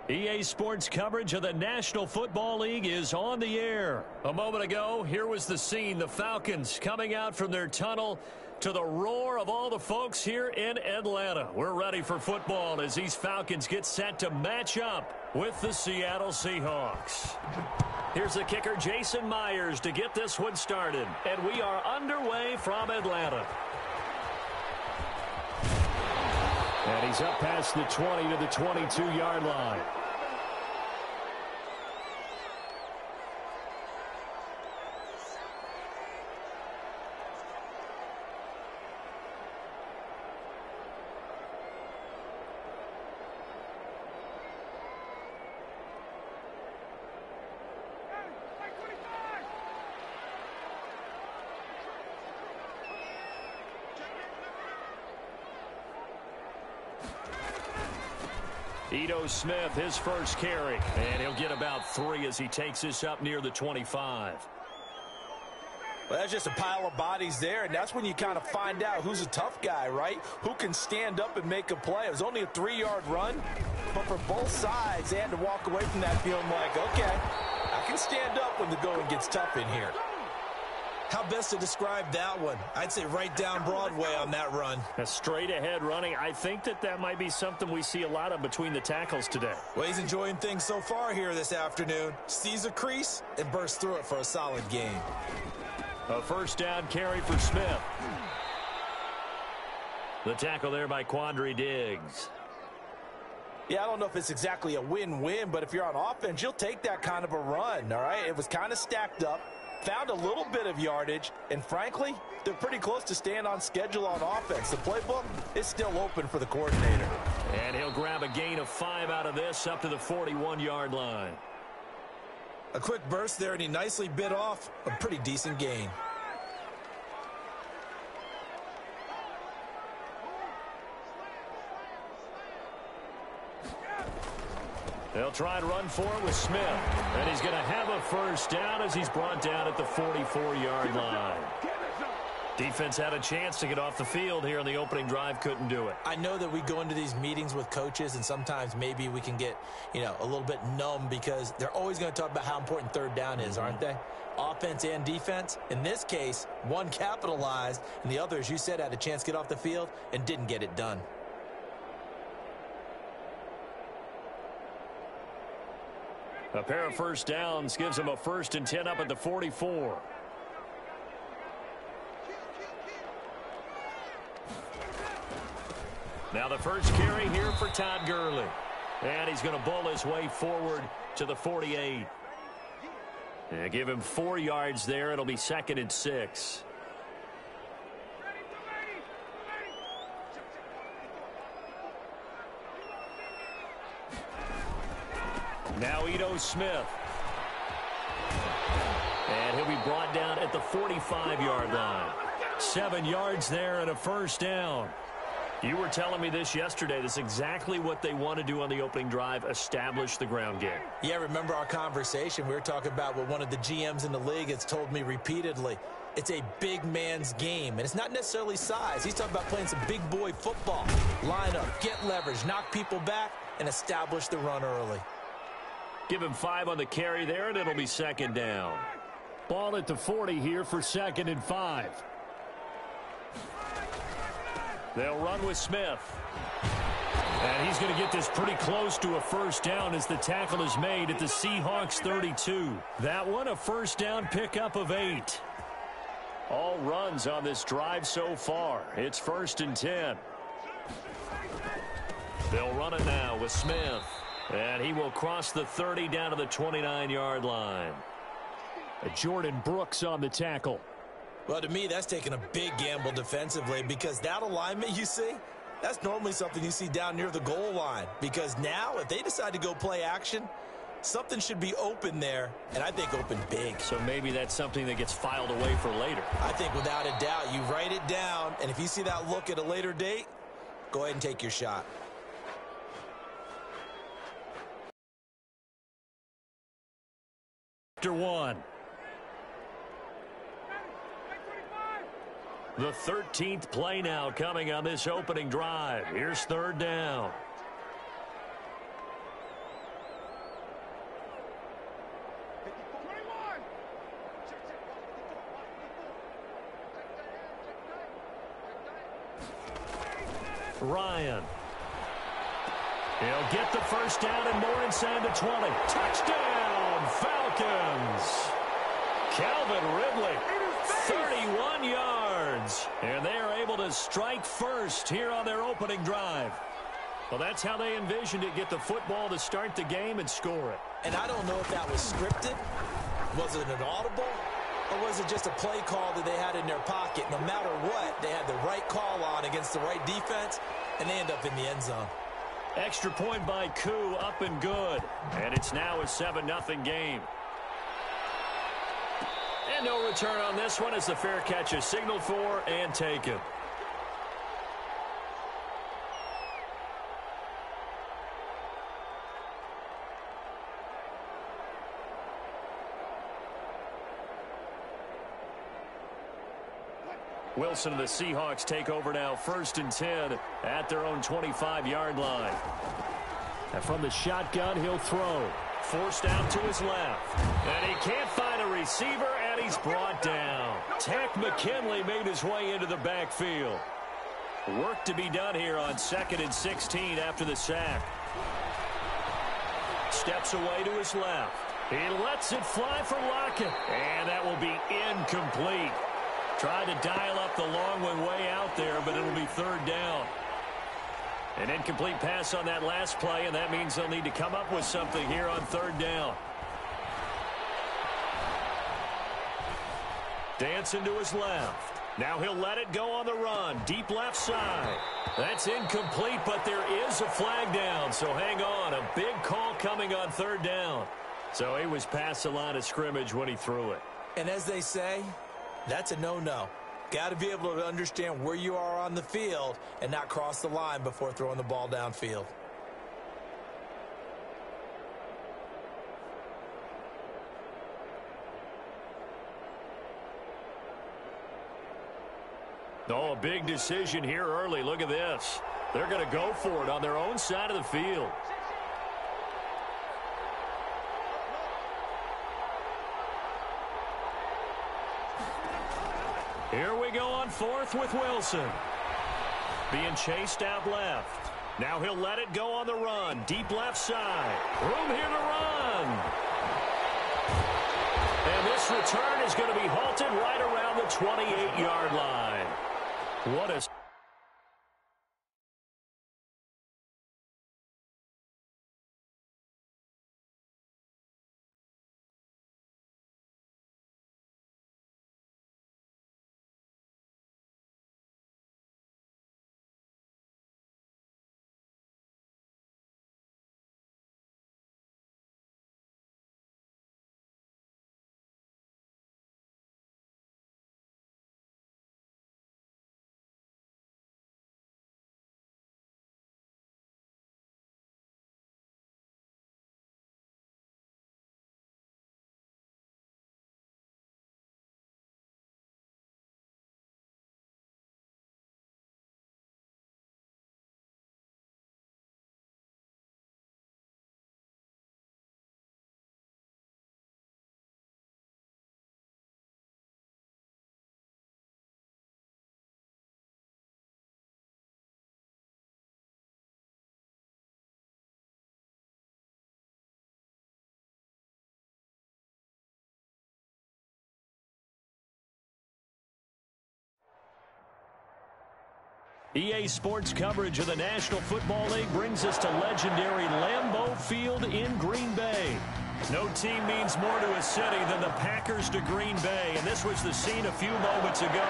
EA Sports coverage of the National Football League is on the air. A moment ago, here was the scene. The Falcons coming out from their tunnel to the roar of all the folks here in Atlanta. We're ready for football as these Falcons get set to match up with the Seattle Seahawks. Here's the kicker, Jason Myers, to get this one started. And we are underway from Atlanta. And he's up past the 20 to the 22-yard line. Ito Smith, his first carry, and he'll get about 3 as he takes this up near the 25. Well, that's just a pile of bodies there, and that's when you kind of find out who's a tough guy, right? Who can stand up and make a play. It was only a 3-yard run, but for both sides, they had to walk away from that feeling like, okay, I can stand up when the going gets tough in here. How best to describe that one? I'd say right down Broadway on that run. A straight ahead running. I think that might be something we see a lot of between the tackles today. Well, he's enjoying things so far here this afternoon. Sees a crease and bursts through it for a solid gain. A first down carry for Smith. The tackle there by Quandre Diggs. Yeah, I don't know if it's exactly a win-win, but if you're on offense, you'll take that kind of a run, all right? It was kind of stacked up. Found a little bit of yardage, and frankly, they're pretty close to staying on schedule on offense. The playbook is still open for the coordinator. And he'll grab a gain of 5 out of this up to the 41-yard line. A quick burst there, and he nicely bit off a pretty decent gain. They'll try and run for it with Smith. And he's going to have a first down as he's brought down at the 44-yard line. Defense had a chance to get off the field here in the opening drive, couldn't do it. I know that we go into these meetings with coaches, and sometimes maybe we can get, a little bit numb because they're always going to talk about how important third down is, aren't they? Offense and defense. In this case, one capitalized, and the other, as you said, had a chance to get off the field and didn't get it done. A pair of first downs gives him a 1st and 10 up at the 44. Now the first carry here for Todd Gurley. And he's going to bull his way forward to the 48. And give him 4 yards there. It'll be 2nd and 6. Now Ito Smith. And he'll be brought down at the 45-yard line. 7 yards there and a first down. You were telling me this yesterday. This is exactly what they want to do on the opening drive, establish the ground game. Yeah, remember our conversation. We were talking about what one of the GMs in the league has told me repeatedly. It's a big man's game, and it's not necessarily size. He's talking about playing some big boy football. Line up, get leverage, knock people back, and establish the run early. Give him 5 on the carry there, and it'll be 2nd down. Ball at the 40 here for 2nd and 5. They'll run with Smith. And he's going to get this pretty close to a first down as the tackle is made at the Seahawks 32. That one a first down pickup of 8. All runs on this drive so far. It's 1st and 10. They'll run it now with Smith. And he will cross the 30 down to the 29-yard line. Jordan Brooks on the tackle. Well, to me, that's taking a big gamble defensively because that alignment you see, that's normally something you see down near the goal line. Because now, if they decide to go play action, something should be open there, and I think open big. So maybe that's something that gets filed away for later. I think without a doubt, you write it down, and if you see that look at a later date, go ahead and take your shot. After 1. The 13th play now coming on this opening drive. Here's 3rd down. Ryan. He'll get the first down and more inside the 20. Touchdown, Falcons. Calvin Ridley, 31 yards. And they are able to strike first here on their opening drive. Well, that's how they envisioned it, get the football to start the game and score it. And I don't know if that was scripted. Was it an audible? Or was it just a play call that they had in their pocket? No matter what, they had the right call on against the right defense, and they end up in the end zone. Extra point by Koo, up and good. And it's now a 7-0 game. And no return on this one as the fair catch is signaled for and taken. Wilson and the Seahawks take over now, 1st and 10 at their own 25-yard line. And from the shotgun, he'll throw. Forced out to his left. And he can't find a receiver, and he's brought down. Tack McKinley made his way into the backfield. Work to be done here on 2nd and 16 after the sack. Steps away to his left. He lets it fly for Lockett. And that will be incomplete. Tried to dial up the long one way out there, but it'll be 3rd down. An incomplete pass on that last play, and that means they'll need to come up with something here on 3rd down. Dancing to his left. Now he'll let it go on the run. Deep left side. That's incomplete, but there is a flag down, so hang on. A big call coming on 3rd down. So he was past the line of scrimmage when he threw it. And as they say, that's a no-no. Got to be able to understand where you are on the field and not cross the line before throwing the ball downfield. Oh, a big decision here early. Look at this. They're going to go for it on their own side of the field. Here we go on 4th with Wilson. Being chased out left. Now he'll let it go on the run. Deep left side. Room here to run. And this return is going to be halted right around the 28-yard line. What a... EA Sports coverage of the National Football League brings us to legendary Lambeau Field in Green Bay. No team means more to a city than the Packers to Green Bay, and this was the scene a few moments ago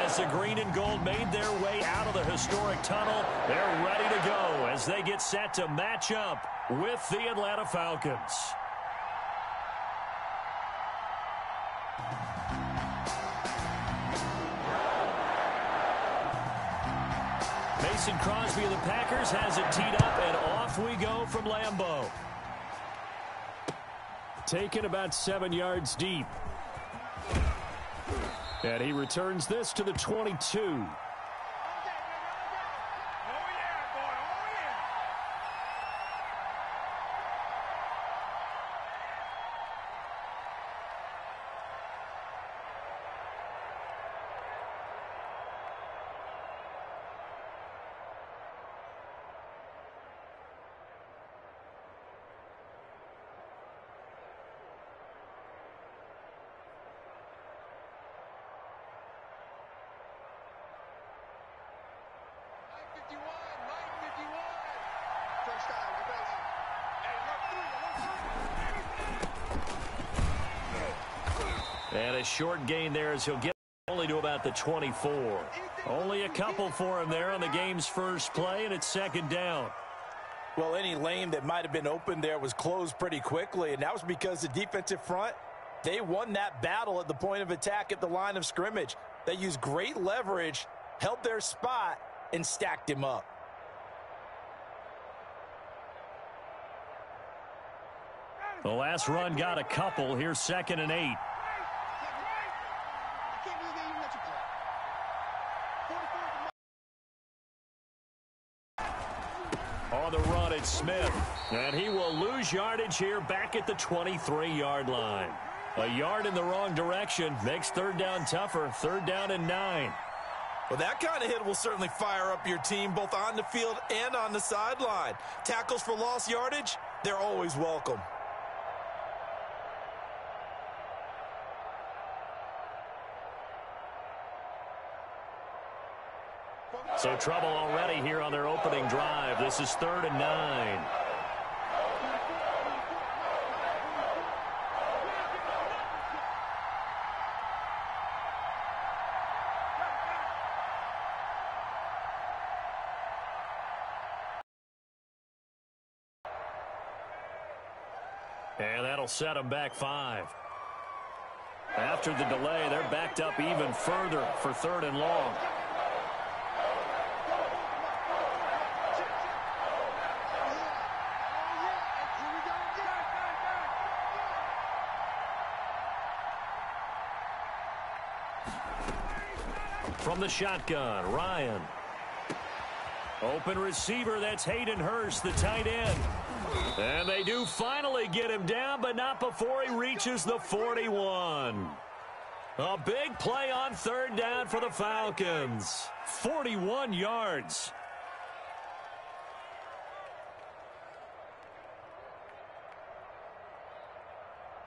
as the green and gold made their way out of the historic tunnel. They're ready to go as they get set to match up with the Atlanta Falcons. Mason Crosby of the Packers has it teed up, and off we go from Lambeau. Taken about 7 yards deep. And he returns this to the 22. And a short gain there as he'll get only to about the 24. Only a couple for him there on the game's first play, and it's second down. Well, any lane that might have been open there was closed pretty quickly, and that was because the defensive front, they won that battle at the point of attack at the line of scrimmage. They used great leverage, held their spot, and stacked him up. The last run got a couple. Here's 2nd and 8. On the run, it's Smith. And he will lose yardage here back at the 23-yard line. A yard in the wrong direction makes third down tougher. 3rd down and 9. Well, that kind of hit will certainly fire up your team both on the field and on the sideline. Tackles for lost yardage, they're always welcome. So trouble already here on their opening drive. This is 3rd and 9. And that'll set them back 5. After the delay, they're backed up even further for 3rd and long. From the shotgun, Ryan. Open receiver, that's Hayden Hurst, the tight end. And they do finally get him down, but not before he reaches the 41. A big play on 3rd down for the Falcons. 41 yards.